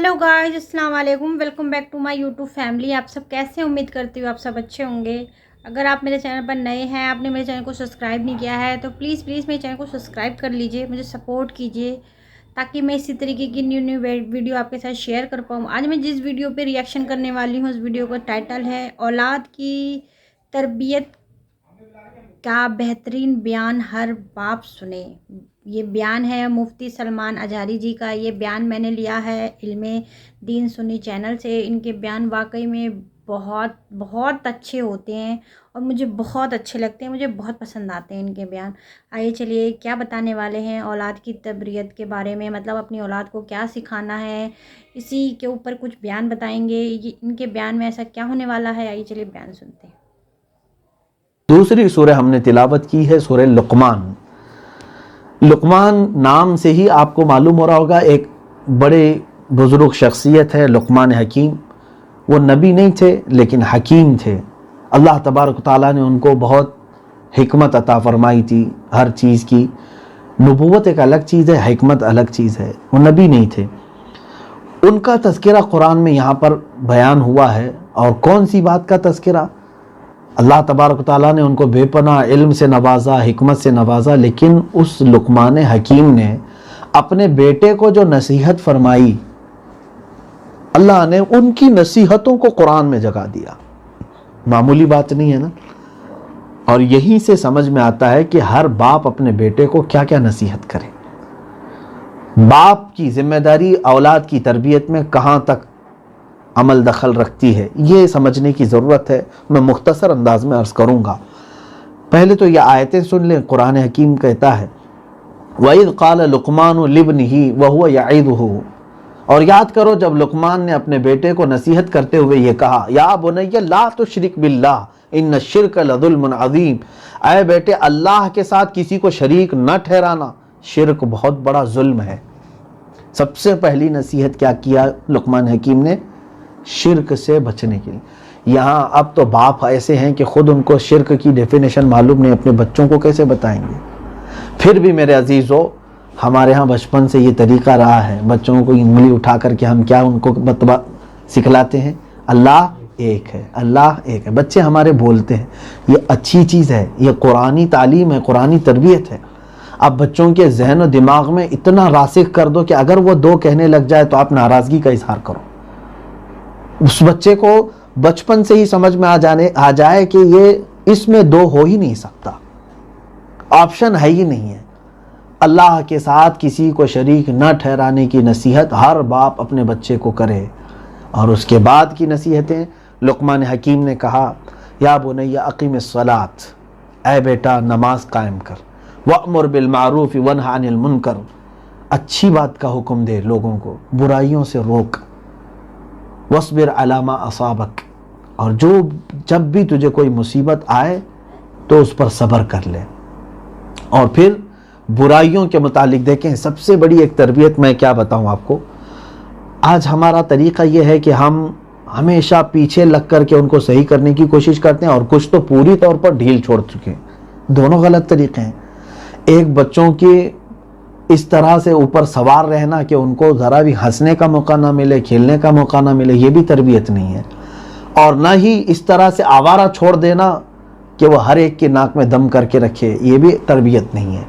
Hello guys, अस्सलाम वालेकुम। Welcome back to my YouTube family. आप सब कैसे हैं? उम्मीद करती हूँ आप सब अच्छे होंगे। अगर आप मेरे चैनल पर नए हैं, आपने मेरे चैनल को सब्सक्राइब नहीं किया है, तो प्लीज़ मेरे चैनल को सब्सक्राइब कर लीजिए, मुझे सपोर्ट कीजिए ताकि मैं इसी तरीके की न्यू वीडियो आपके साथ शेयर कर पाऊँ। आज मैं जिस वीडियो पर रिएक्शन करने वाली हूँ, उस वीडियो का टाइटल है औलाद की तरबियत का बेहतरीन बयान हर बाप सुने। ये बयान है मुफ्ती सलमान अज़हरी जी का। ये बयान मैंने लिया है इल्मे दीन सुन्नी चैनल से। इनके बयान वाकई में बहुत बहुत अच्छे होते हैं और मुझे बहुत अच्छे लगते हैं, मुझे बहुत पसंद आते हैं इनके बयान। आइए चलिए क्या बताने वाले हैं औलाद की तरबियत के बारे में, मतलब अपनी औलाद को क्या सिखाना है, इसी के ऊपर कुछ बयान बताएंगे। ये इनके बयान में ऐसा क्या होने वाला है, आइए चलिए बयान सुनते हैं। दूसरी सूरह हमने तिलावत की है सूरह लुक़मान। लुक़मान नाम से ही आपको मालूम हो रहा होगा, एक बड़े बुज़ुर्ग शख्सियत है लुक़मान हकीम। वो नबी नहीं थे लेकिन हकीम थे। अल्लाह तबारक ताला ने उनको बहुत हिकमत अता फरमाई थी हर चीज़ की। नबूवत एक अलग चीज़ है, हिकमत अलग चीज़ है। वो नबी नहीं थे। उनका तज़किरा कुरान में यहाँ पर बयान हुआ है। और कौन सी बात का तज़किरा? अल्लाह तबारक ताला ने उनको बेपनाह इल्म से नवाजा, हिकमत से नवाजा, लेकिन उस लुक़मान हकीम ने अपने बेटे को जो नसीहत फरमाई, अल्लाह ने उनकी नसीहतों को कुरान में जगह दिया। मामूली बात नहीं है ना। और यहीं से समझ में आता है कि हर बाप अपने बेटे को क्या क्या नसीहत करे। बाप की जिम्मेदारी औलाद की तरबियत में कहाँ तक अमल दखल रखती है, ये समझने की ज़रूरत है। मैं मुख्तसर अंदाज में अर्ज़ करूँगा। पहले तो ये आयतें सुन लें। कुरान हकीम कहता है वइज़ क़ाल लुक़मान लिब्निही व हुवा यईदुहु, और याद करो जब लुक़मान ने अपने बेटे को नसीहत करते हुए ये कहा, या बुनय्या ला तुश्रिक बिल्लाह इन्न शिर्क लज़ुल्मुन अज़ीम। ऐ बेटे, अल्लाह के साथ किसी को शरीक न ठहराना, शिर्क बहुत बड़ा जुल्म है। सबसे पहली नसीहत क्या किया लुक़मान हकीम ने? शिर्क से बचने के लिए। यहाँ अब तो बाप ऐसे हैं कि खुद उनको शिर्क की डेफिनेशन मालूम नहीं, अपने बच्चों को कैसे बताएंगे। फिर भी मेरे अजीज़ों, हमारे यहाँ बचपन से ये तरीका रहा है, बच्चों को उंगली उठा करके हम क्या उनको सिखलाते हैं? अल्लाह एक है, अल्लाह एक है। बच्चे हमारे बोलते हैं। ये अच्छी चीज़ है, ये कुरानी तालीम है, कुरानी तरबियत है। आप बच्चों के जहन और दिमाग में इतना रासिख कर दो कि अगर वो दो कहने लग जाए तो आप नाराज़गी का इजहार करो। उस बच्चे को बचपन से ही समझ में आ जाए कि ये इसमें दो हो ही नहीं सकता, ऑप्शन है ही नहीं है। अल्लाह के साथ किसी को शरीक न ठहराने की नसीहत हर बाप अपने बच्चे को करे। और उसके बाद की नसीहतें लुक़मान हकीम ने कहा, या बुनय्या अक़िमिस्सलात, ऐ बेटा नमाज कायम कर, वअमुर बिल मारूफ़ वन्हा अनिल मुनकर, अच्छी बात का हुक्म दे लोगों को, बुराइयों से रोक। वस्बिर अला मा असाबक, और जब भी तुझे कोई मुसीबत आए तो उस पर सब्र कर ले। और फिर बुराइयों के मुतालिक देखें, सबसे बड़ी एक तरबियत मैं क्या बताऊं आपको। आज हमारा तरीक़ा ये है कि हम हमेशा पीछे लग कर के उनको सही करने की कोशिश करते हैं और कुछ तो पूरी तौर पर ढील छोड़ चुके हैं। दोनों गलत तरीक़े हैं। एक बच्चों के इस तरह से ऊपर सवार रहना कि उनको ज़रा भी हंसने का मौका ना मिले, खेलने का मौका ना मिले, ये भी तरबियत नहीं है। और ना ही इस तरह से आवारा छोड़ देना कि वो हर एक की नाक में दम करके रखे, ये भी तरबियत नहीं है।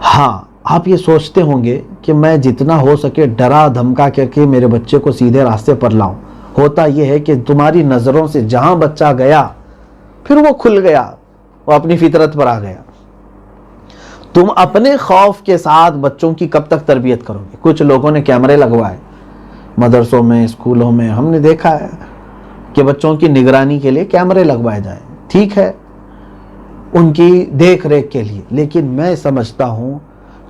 हाँ, आप ये सोचते होंगे कि मैं जितना हो सके डरा धमका करके मेरे बच्चे को सीधे रास्ते पर लाऊं। होता यह है कि तुम्हारी नज़रों से जहाँ बच्चा गया फिर वो खुल गया, वो अपनी फितरत पर आ गया। तुम अपने खौफ के साथ बच्चों की कब तक तरबियत करोगे? कुछ लोगों ने कैमरे लगवाए मदरसों में, स्कूलों में, हमने देखा है कि बच्चों की निगरानी के लिए कैमरे लगवाए जाएं। ठीक है, उनकी देख रेख के लिए, लेकिन मैं समझता हूँ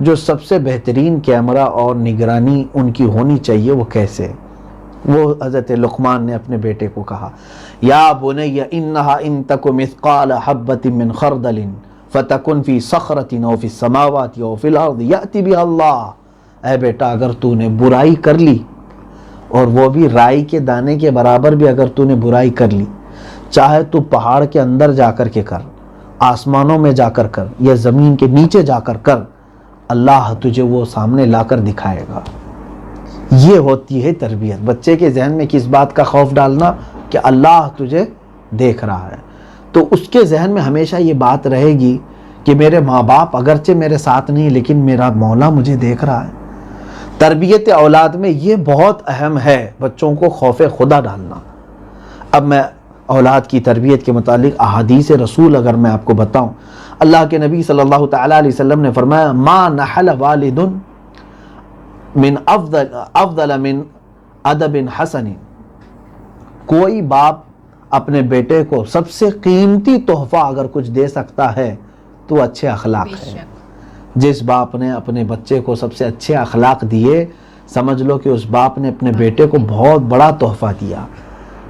जो सबसे बेहतरीन कैमरा और निगरानी उनकी होनी चाहिए वो कैसे? वो हज़रत लुक़मान ने अपने बेटे को कहा, या बुनय्या इन्नहा इन तकु मिस्क़ाल हब्बतिन मिन खरदलिन फ़तकुन फ़ी सख़रतिन औ फ़ी समावाति औ फ़िल अर्दि यअति बिहा अल्लाह। ऐ बेटा, अगर तूने बुराई कर ली, और वो भी राई के दाने के बराबर भी अगर तूने बुराई कर ली, चाहे तू पहाड़ के अंदर जाकर के कर, आसमानों में जाकर कर, या ज़मीन के नीचे जाकर कर, अल्लाह तुझे वो सामने लाकर दिखाएगा। یہ ہوتی ہے تربیت. بچے کے ذہن میں کس بات کا خوف ڈالنا کہ اللہ تجھے دیکھ رہا ہے. تو اس کے ذہن میں ہمیشہ یہ بات رہے گی کہ میرے ماں باپ اگرچہ میرے ساتھ نہیں لیکن میرا مولا مجھے دیکھ رہا ہے. تربیت اولاد میں یہ بہت اہم ہے، بچوں کو خوف خدا ڈالنا. اب میں اولاد کی تربیت کے متعلق احادیث رسول اگر میں آپ کو بتاؤں، اللہ کے نبی صلی اللہ تعالیٰ علیہ وسلم نے فرمایا ما نحل والد من افضل من ادب حسن. کوئی باپ اپنے بیٹے کو سب سے قیمتی تحفہ اگر کچھ دے سکتا ہے تو اچھے اخلاق ہے. جس باپ نے اپنے بچے کو سب سے اچھے اخلاق دیے، سمجھ لو کہ اس باپ نے اپنے بیٹے کو بہت بڑا تحفہ دیا.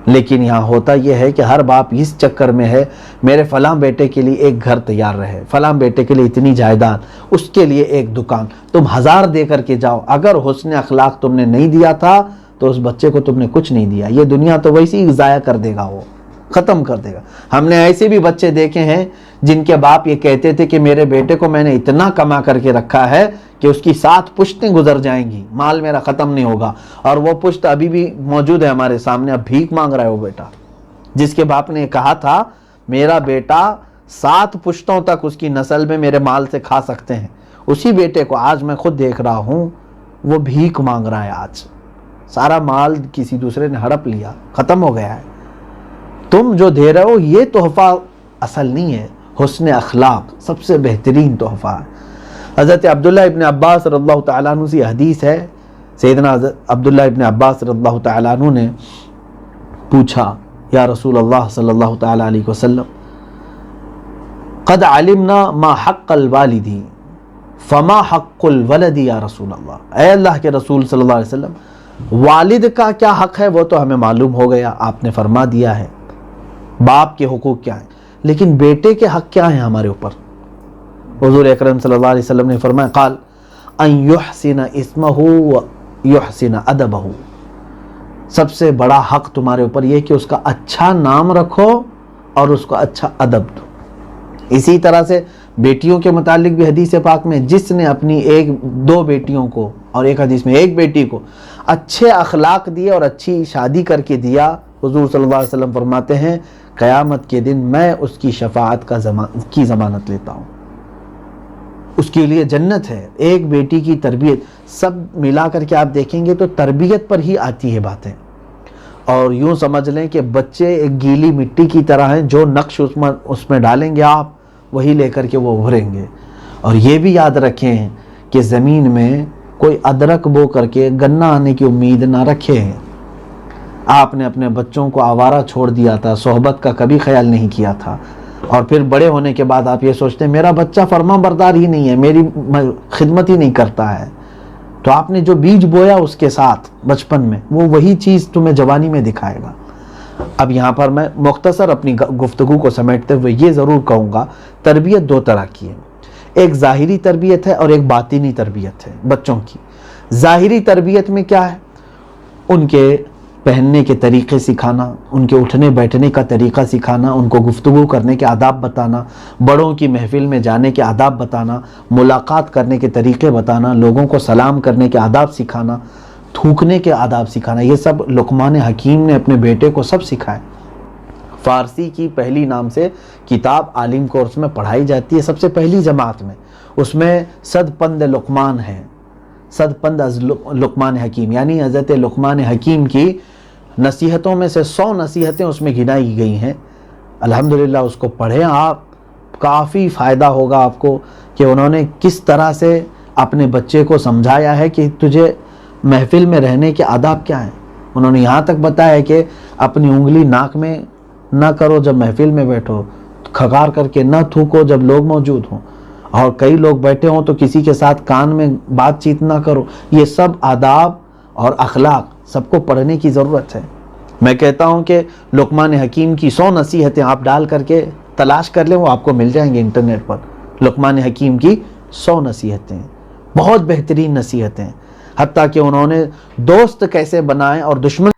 لیکن یہاں ہوتا یہ ہے کہ ہر باپ اس چکر میں ہے میرے فلاں بیٹے کے لیے ایک گھر تیار رہے، فلاں بیٹے کے لیے اتنی جائیداد، اس کے لیے ایک دکان. تم 1000 دے کر کے جاؤ، اگر حسن اخلاق تم نے نہیں دیا تھا تو اس بچے کو تم نے کچھ نہیں دیا. یہ دنیا تو ویسے ہی ضائع کر دے گا، وہ ختم کر دے گا. ہم نے ایسے بھی بچے دیکھے ہیں جن کے باپ یہ کہتے تھے کہ میرے بیٹے کو میں نے اتنا کما کر کے رکھا ہے کہ اس کی 7 پشتیں گزر جائیں گی، مال میرا ختم نہیں ہوگا. اور وہ پشت ابھی بھی موجود ہے ہمارے سامنے، اب بھیک مانگ رہا ہے وہ بیٹا، جس کے باپ نے کہا تھا میرا بیٹا 7 پشتوں تک اس کی نسل میں میرے مال سے کھا سکتے ہیں. اسی بیٹے کو آج میں خود دیکھ رہا ہوں وہ بھیک مانگ رہا ہے. آج سارا مال کسی دوسرے نے ہڑپ لیا، ختم ہو گیا ہے. تم جو دے رہے ہو یہ تحفہ اصل نہیں ہے، حسن اخلاق سب سے بہترین تحفہ ہے. حضرت عبداللہ ابن عباس رضی اللہ تعالیٰ عنہ سے حدیث ہے، سیدنا عبداللہ ابن عباس رضی اللہ تعالیٰ عنہ نے پوچھا یا رسول اللہ صلی اللہ تعالیٰ علیہ وسلم قد علمنا ما حق الوالد فما حق الولد یا رسول اللہ. اے اللہ کے رسول صلی اللہ علیہ وسلم، والد کا کیا حق ہے وہ تو ہمیں معلوم ہو گیا، آپ نے فرما دیا ہے باپ کے حقوق کیا ہیں، لیکن بیٹے کے حق کیا ہیں ہمارے اوپر؟ حضور اکرم صلی اللہ علیہ وسلم نے فرمایا قال ان یحسن اسمہ و یحسن ادبہ. سب سے بڑا حق تمہارے اوپر یہ کہ اس کا اچھا نام رکھو اور اس کو اچھا ادب دو. اسی طرح سے بیٹیوں کے متعلق بھی حدیث پاک میں جس نے اپنی 2 بیٹیوں کو اور ایک حدیث میں 1 بیٹی کو اچھے اخلاق دیے اور اچھی شادی کر کے دیا، حضور صلی اللہ علیہ وسلم فرماتے ہیں قیامت کے دن میں اس کی شفاعت کی ضمانت لیتا ہوں، اس کے لیے جنت ہے. ایک بیٹی کی تربیت سب ملا کر کے آپ دیکھیں گے تو تربیت پر ہی آتی ہے باتیں. اور یوں سمجھ لیں کہ بچے ایک گیلی مٹی کی طرح ہیں، جو نقش اس میں ڈالیں گے آپ وہی لے کر کے وہ ابھریں گے. اور یہ بھی یاد رکھیں کہ زمین میں کوئی ادرک بو کر کے گنا آنے کی امید نہ رکھیں. آپ نے اپنے بچوں کو آوارہ چھوڑ دیا تھا، صحبت کا کبھی خیال نہیں کیا تھا، اور پھر بڑے ہونے کے بعد آپ یہ سوچتے ہیں میرا بچہ فرما بردار ہی نہیں ہے، میری خدمت ہی نہیں کرتا ہے. تو آپ نے جو بیج بویا اس کے ساتھ بچپن میں، وہ وہی چیز تمہیں جوانی میں دکھائے گا. اب یہاں پر میں مختصر اپنی گفتگو کو سمیٹتے ہوئے یہ ضرور کہوں گا تربیت 2 طرح کی ہے. ایک ظاہری تربیت ہے اور ایک باطنی تربیت ہے بچوں کی. ظاہری تربیت میں کیا ہے؟ ان کے پہننے کے طریقے سکھانا، ان کے اٹھنے بیٹھنے کا طریقہ سکھانا، ان کو گفتگو کرنے کے آداب بتانا، بڑوں کی محفل میں جانے کے آداب بتانا، ملاقات کرنے کے طریقے بتانا، لوگوں کو سلام کرنے کے آداب سکھانا، تھوکنے کے آداب سکھانا. یہ سب لقمان حکیم نے اپنے بیٹے کو سب سکھائے. فارسی کی پہلی نام سے کتاب عالم کورس میں پڑھائی جاتی ہے، سب سے پہلی جماعت میں. اس میں 100 پند لقمان ہے، 100 پند از لقمان حکیم، یعنی حضرت لقمان حکیم کی نصیحتوں میں سے 100 نصیحتیں اس میں گنائی گئی ہیں. الحمدللہ اس کو پڑھیں آپ، کافی فائدہ ہوگا آپ کو کہ انہوں نے کس طرح سے اپنے بچے کو سمجھایا ہے کہ تجھے محفل میں رہنے کے آداب کیا ہیں. انہوں نے یہاں تک بتایا کہ اپنی انگلی ناک میں نہ کرو جب محفل میں بیٹھو، کھگار کر کے نہ تھوکو جب لوگ موجود ہوں، اور کئی لوگ بیٹھے ہوں تو کسی کے ساتھ کان میں بات چیت نہ کرو. یہ سب آداب اور اخلاق سب کو پڑھنے کی ضرورت ہے. میں کہتا ہوں کہ لقمان حکیم کی 100 نصیحتیں آپ ڈال کر کے تلاش کر لیں، وہ آپ کو مل جائیں گے انٹرنیٹ پر. لقمان حکیم کی 100 نصیحتیں، بہت بہترین نصیحتیں، حتیٰ کہ انہوں نے دوست کیسے بنائیں اور دشمن.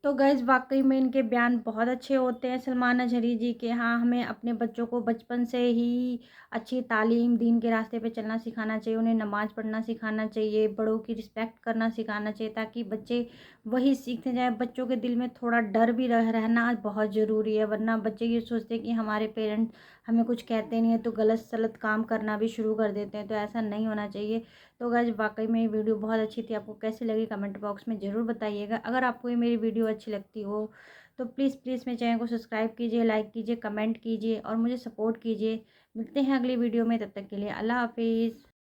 تو गाइज़ वाक़ई में इनके बयान बहुत अच्छे होते हैं सलमान अजहरी जी के। हाँ, हमें अपने बच्चों को बचपन से ही अच्छी तालीम, दीन के रास्ते पे चलना सिखाना चाहिए, उन्हें नमाज़ पढ़ना सिखाना चाहिए, बड़ों की रिस्पेक्ट करना सिखाना चाहिए, ताकि बच्चे वही सीखते जाएँ। बच्चों के दिल में थोड़ा डर भी रहना बहुत ज़रूरी है, वरना बच्चे ये सोचते हैं कि हमारे पेरेंट्स हमें कुछ कहते नहीं है तो गलत सलत काम करना भी शुरू कर देते हैं, तो ऐसा नहीं होना चाहिए। तो गाइज़ वाक़ई में ये वीडियो बहुत अच्छी थी, आपको कैसी लगी कमेंट बॉक्स में ज़रूर बताइएगा। अगर आपको ये मेरी वीडियो अच्छी लगती हो तो प्लीज़ मेरे चैनल को सब्सक्राइब कीजिए, लाइक कीजिए, कमेंट कीजिए और मुझे सपोर्ट कीजिए। मिलते हैं अगली वीडियो में, तब तक के लिए अल्लाह हाफ़िज़।